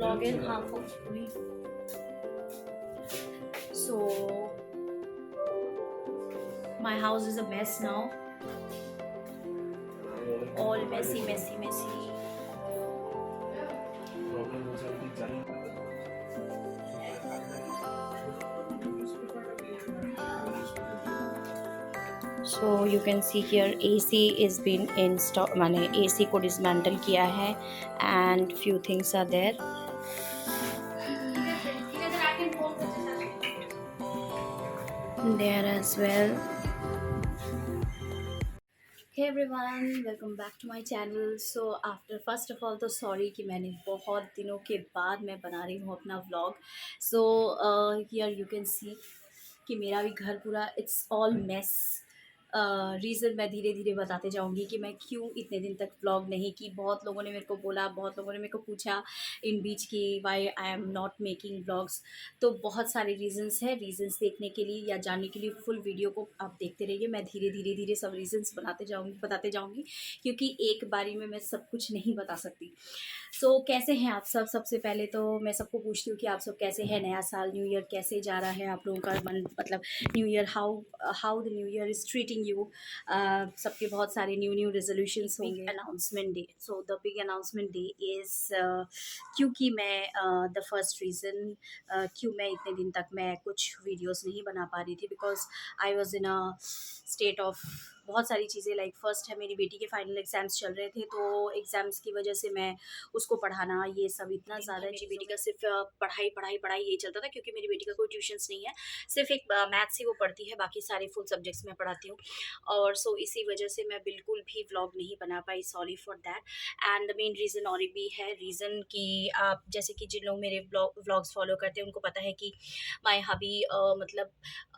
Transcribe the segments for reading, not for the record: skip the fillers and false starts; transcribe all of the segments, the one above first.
log in half of me. So my house is a mess now. All messy. So you can see here AC is been installed, माने AC को dismantle किया है and few things are there. There as well. Hey everyone, welcome back to my channel. So after first of all तो sorry कि मैंने बहुत दिनों के बाद मैं बना रही हूँ अपना vlog. So here you can see कि मेरा भी घर पूरा it's all mess. रीज़न मैं धीरे धीरे बताते जाऊँगी कि मैं क्यों इतने दिन तक व्लॉग नहीं की. बहुत लोगों ने मेरे को बोला, बहुत लोगों ने मेरे को पूछा इन बीच की why I am not making vlogs. तो बहुत सारे रीज़न्स हैं. रीज़न्स देखने के लिए या जानने के लिए फुल वीडियो को आप देखते रहिए. मैं धीरे सब रीज़न्स बताते जाऊँगी क्योंकि एक बारी में मैं सब कुछ नहीं बता सकती. सो कैसे हैं आप सब? सबसे पहले तो मैं सबको पूछती हूँ कि आप सब कैसे हैं. नया साल, न्यू ईयर कैसे जा रहा है आप लोगों का? मतलब new year how the new year is treating you. सबके बहुत सारे न्यू रेजोल्यूशंस होंगे. Announcement day. So the big announcement day is क्योंकि मैं द फर्स्ट रीज़न क्यों मैं इतने दिन तक मैं कुछ वीडियोस नहीं बना पा रही थी because I was in a state of बहुत सारी चीज़ें. लाइक फर्स्ट है मेरी बेटी के फाइनल एग्ज़ाम्स चल रहे थे, तो एग्ज़ाम्स की वजह से मैं उसको पढ़ाना ये सब इतना ज़्यादा. मेरी बेटी का सिर्फ पढ़ाई यही चलता था क्योंकि मेरी बेटी का कोई ट्यूशन्स नहीं है. सिर्फ एक मैथ्स ही वो पढ़ती है, बाकी सारे फुल सब्जेक्ट्स मैं पढ़ाती हूँ. और सो इसी वजह से मैं बिल्कुल भी व्लॉग नहीं बना पाई. Sorry for that. And the main reason और भी है. रीज़न कि आप जैसे कि जिन लोग मेरे व्लॉग्स फॉलो करते हैं उनको पता है कि माय हबी मतलब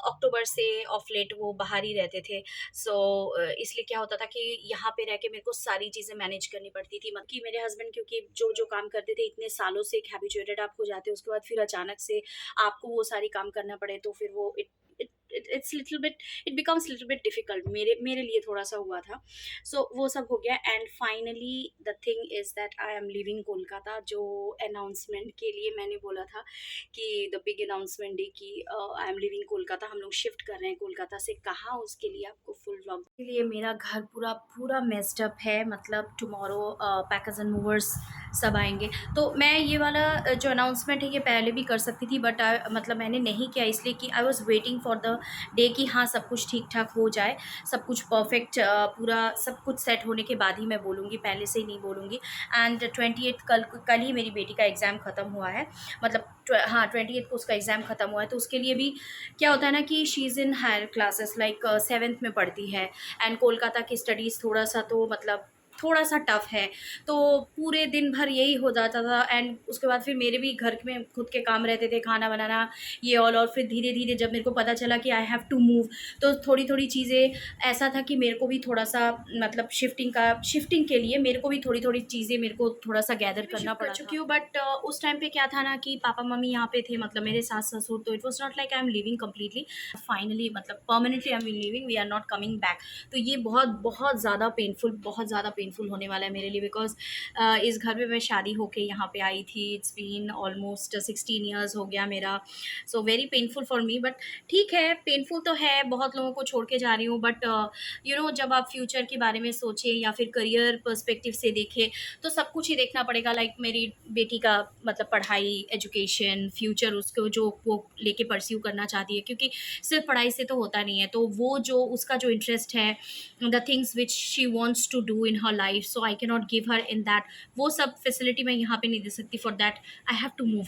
अक्टूबर से ऑफ लेट वो बाहर ही रहते थे. सो इसलिए क्या होता था कि यहाँ पे रह के मेरे को सारी चीज़ें मैनेज करनी पड़ती थी. मतलब कि मेरे हस्बैंड क्योंकि जो काम करते थे इतने सालों से एक हैबिचुएटेड आप हो जाते हो, उसके बाद फिर अचानक से आपको वो सारी काम करना पड़े तो फिर वो it's little bit it becomes little bit difficult. मेरे लिए थोड़ा सा हुआ था. सो वो सब हो गया. And finally the thing is that I am living Kolkata. जो अनाउंसमेंट के लिए मैंने बोला था कि द बिग अनाउंसमेंट डे की आई एम लिविंग कोलकाता, हम लोग शिफ्ट कर रहे हैं कोलकाता से. कहाँ, उसके लिए आपको फुल व्लॉग. इसलिए मेरा घर पूरा मेस्ड अप है. मतलब टुमारो पैकर्स एंड मूवर्स सब आएंगे. तो मैं ये वाला जो अनाउंसमेंट है ये पहले भी कर सकती थी बट मतलब मैंने नहीं किया इसलिए कि I was waiting for the day कि हाँ सब कुछ ठीक ठाक हो जाए, सब कुछ परफेक्ट पूरा सब कुछ सेट होने के बाद ही मैं बोलूँगी, पहले से ही नहीं बोलूँगी. एंड 28 कल ही मेरी बेटी का एग्ज़ाम ख़त्म हुआ है. मतलब हाँ 28 को उसका एग्ज़ाम ख़त्म हुआ है. तो उसके लिए भी क्या होता है ना कि she is in higher classes, like 7th में पढ़ती है. एंड कोलकाता की स्टडीज़ थोड़ा सा तो मतलब थोड़ा सा टफ़ है. तो पूरे दिन भर यही हो जाता था. एंड उसके बाद फिर मेरे भी घर में खुद के काम रहते थे, खाना बनाना ये और फिर धीरे धीरे जब मेरे को पता चला कि आई हैव टू मूव तो थोड़ी चीज़ें ऐसा था कि मेरे को भी थोड़ा सा मतलब शिफ्टिंग के लिए मेरे को भी थोड़ी चीज़ें मेरे को थोड़ा सा गैदर करना पड़ चुकी हूँ. बट उस टाइम पे क्या था ना कि पापा मम्मी यहाँ पे थे, मतलब मेरे सास ससुर. तो it was not like I am living completely, finally मतलब permanently I am living, we are not coming back. तो ये बहुत ज़्यादा पेनफुल होने वाला है मेरे लिए बिकॉज इस घर में मैं शादी होके यहाँ पे आई थी. इट्स बीन ऑलमोस्ट 16 ईयर्स हो गया मेरा. So very painful for me. But ठीक है, पेनफुल तो है, बहुत लोगों को छोड़ के जा रही हूँ. बट यू नो जब आप फ्यूचर के बारे में सोचें या फिर करियर पर्सपेक्टिव से देखें तो सब कुछ ही देखना पड़ेगा. लाइक मेरी बेटी का मतलब पढ़ाई, एजुकेशन, फ्यूचर उसको जो वो लेके परस्यू करना चाहती है क्योंकि सिर्फ पढ़ाई से तो होता नहीं है. तो वो जो उसका जो इंटरेस्ट है, the things which she wants to do in her life, so I can not give her in that. वो सब फैसिलिटी मैं यहाँ पे नहीं दे सकती. For that I have to move.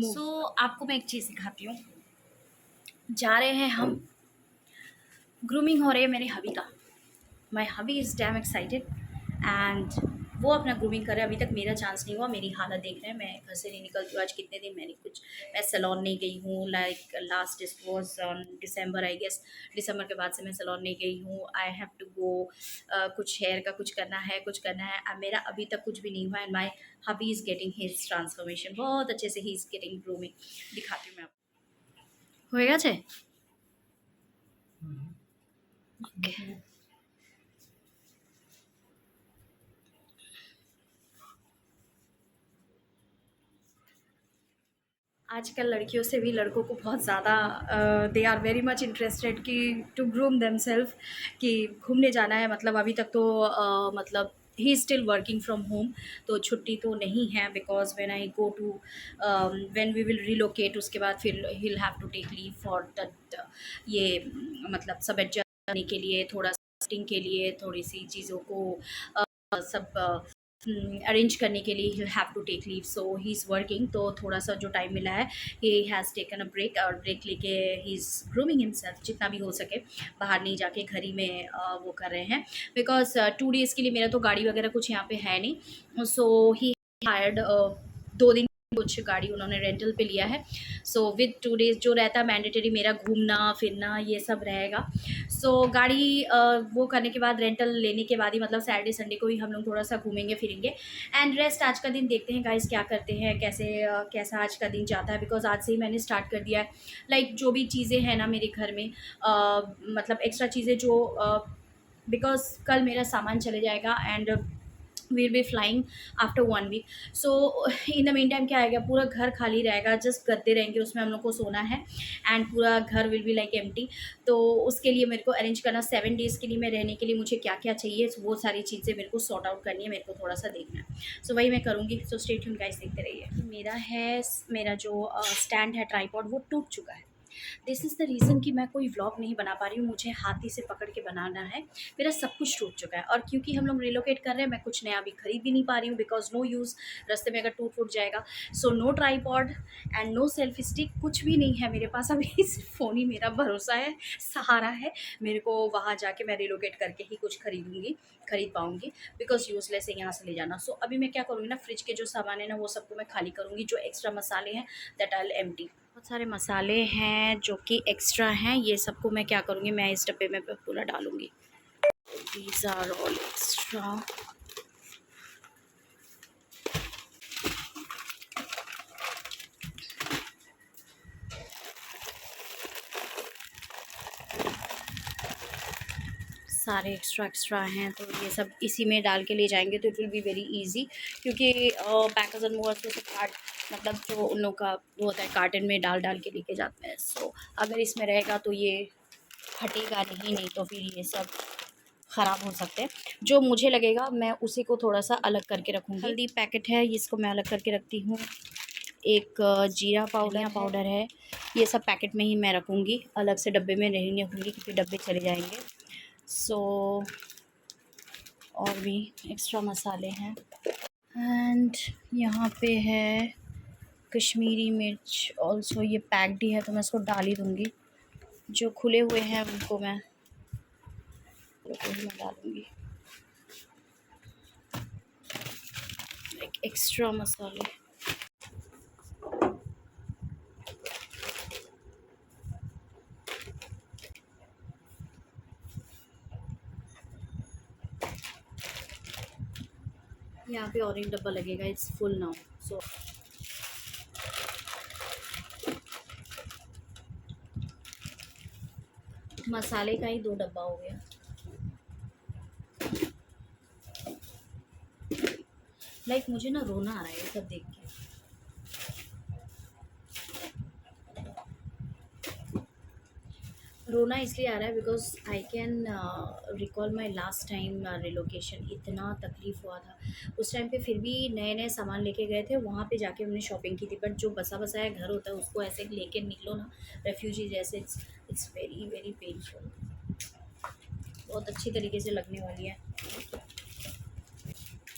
सो आपको मैं एक चीज़ सिखाती हूँ. जा रहे हैं हम, ग्रूमिंग हो रही है मेरे हबी का. माई हबी इज़ डैम एक्साइटेड एंड वो अपना ग्रूमिंग कर रहे हैं. अभी तक मेरा चांस नहीं हुआ. मेरी हालत देख रहे हैं, मैं घर से नहीं निकलती हूँ. आज कितने दिन मैं सैलून नहीं गई हूँ. Like last it was on December, I guess. दिसंबर के बाद से मैं सैलून नहीं गई हूँ. I have to go. कुछ हेयर का कुछ करना है. मेरा अभी तक कुछ भी नहीं हुआ. And my hubby is getting his transformation. बहुत अच्छे से ही इज़ गेटिंग ग्रूमिंग. दिखाती हूँ मैं आपको. होएगा चे ओके. आजकल लड़कियों से भी लड़कों को बहुत ज़्यादा they are very much interested कि टू ग्रूम देमसेल्फ, कि घूमने जाना है। मतलब अभी तक तो मतलब he is still working from home, तो छुट्टी तो नहीं है। Because when I go to when we will relocate, उसके बाद फिर he will have to take leave for that, ये मतलब सब एडजस्ट करने के लिए, थोड़ा सेटिंग के लिए, थोड़ी सी चीज़ों को सब अरेंज करने के लिए he have to take leave. So he is working, तो थोड़ा सा जो टाइम मिला है he has taken a break, और ब्रेक लेके ही इज़ ग्रूमिंग हिमसेल्फ जितना भी हो सके, बाहर नहीं जाके घर ही में वो कर रहे हैं। बिकॉज 2 डेज़ के लिए मेरा तो गाड़ी वगैरह कुछ यहाँ पे है नहीं, सो ही हायर्ड 2 दिन कुछ गाड़ी उन्होंने रेंटल पे लिया है। सो विद 2 डेज़ जो रहता है मैंडेटरी, मेरा घूमना फिरना ये सब रहेगा। सो गाड़ी वो करने के बाद, रेंटल लेने के बाद ही, मतलब सैटरडे संडे को ही हम लोग थोड़ा सा घूमेंगे फिरेंगे। एंड रेस्ट आज का दिन देखते हैं गाइस क्या करते हैं, कैसे कैसा आज का दिन जाता है। बिकॉज आज से ही मैंने स्टार्ट कर दिया है, लाइक जो भी चीज़ें हैं ना मेरे घर में, मतलब एक्स्ट्रा चीज़ें जो, बिकॉज कल मेरा सामान चले जाएगा and we'll be flying after 1 week. So in the mean time क्या आएगा, पूरा घर खाली रहेगा, जस्ट गद्दे रहेंगे, उसमें हम लोग को सोना है, एंड पूरा घर विल बी लाइक एम्प्टी। तो उसके लिए मेरे को अरेंज करना, 7 डेज़ के लिए मैं रहने के लिए मुझे क्या क्या चाहिए, वो सारी चीज़ें मेरे को सॉर्ट आउट करनी है, मेरे को थोड़ा सा देखना है। सो वही मैं करूँगी। सो स्टे ट्यून्ड गाइस, देखते रहिए। मेरा जो स्टैंड है ट्राइपॉड, वो टूट चुका है। दिस इज़ द रीज़न कि मैं कोई व्लॉग नहीं बना पा रही हूँ, मुझे हाथी से पकड़ के बनाना है। मेरा सब कुछ टूट चुका है, और क्योंकि हम लोग रिलोकेट कर रहे हैं, मैं कुछ नया अभी खरीद भी नहीं पा रही हूँ, बिकॉज नो यूज़, रास्ते में अगर टूट फूट जाएगा। So no tripod and no selfie stick, कुछ भी नहीं है मेरे पास अभी। सिर्फ फ़ोन ही मेरा भरोसा है, सहारा है। मेरे को वहाँ जाके मैं रिलोकेट करके ही कुछ खरीद पाऊँगी, बिकॉज यूज़लेस है यहाँ से ले जाना। सो अभी मैं क्या करूँगी ना, फ्रिज के जो सामान है ना, वो सबको मैं खाली करूँगी। जो एक्स्ट्रा मसाले हैं दैट आई विल एम्प्टी। बहुत सारे मसाले हैं जो कि एक्स्ट्रा हैं, ये सबको मैं क्या करूँगी, मैं इस डब्बे में पूरा डालूँगी। These are all extra. सारे एक्स्ट्रा हैं, तो ये सब इसी में डाल के ले जाएंगे, तो it will be very easy. क्योंकि पैकर्स एंड मूवर्स से मतलब जो उन लोग का वो होता है, कार्टन में डाल के लेके जाते हैं। सो अगर इसमें रहेगा तो ये हटेगा नहीं तो फिर ये सब ख़राब हो सकते हैं। जो मुझे लगेगा मैं उसी को थोड़ा सा अलग करके रखूँगी। हल्दी पैकेट है, इसको मैं अलग करके रखती हूँ। एक जीरा पाउडर है, ये सब पैकेट में ही मैं रखूँगी, अलग से डब्बे में नहीं रखूँगी, क्योंकि डब्बे चले जाएंगे। सो और भी एक्स्ट्रा मसाले हैं। एंड यहाँ पे है कश्मीरी मिर्च ऑल्सो, ये पैक्ड ही है, तो मैं इसको डाल ही दूँगी। जो खुले हुए हैं उनको मैं डालूँगी। एक एक्स्ट्रा मसाले, यहाँ पे और एक डब्बा लगेगा, इट्स फुल नाउ। सो मसाले का ही 2 डब्बा हो गया। लाइक मुझे ना रोना आ रहा है ये सब देख के। रोना इसलिए आ रहा है because I can recall my last time relocation, इतना तकलीफ़ हुआ था उस टाइम पे। फिर भी नए नए सामान लेके गए थे, वहाँ पे जाके हमने शॉपिंग की थी। बट जो बसा बसाया घर होता है, उसको ऐसे लेके निकलो ना रेफ्यूजी जैसे, इट्स वेरी वेरी पेनफुल। बहुत अच्छी तरीके से लगने वाली है।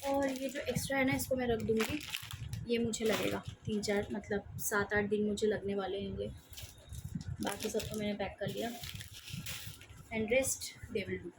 और ये जो एक्स्ट्रा है ना, इसको मैं रख दूँगी। ये मुझे लगेगा 3-4 मतलब 7-8 दिन मुझे लगने वाले हैं ये। बाकी सब तो मैंने पैक कर लिया, and rest they will do.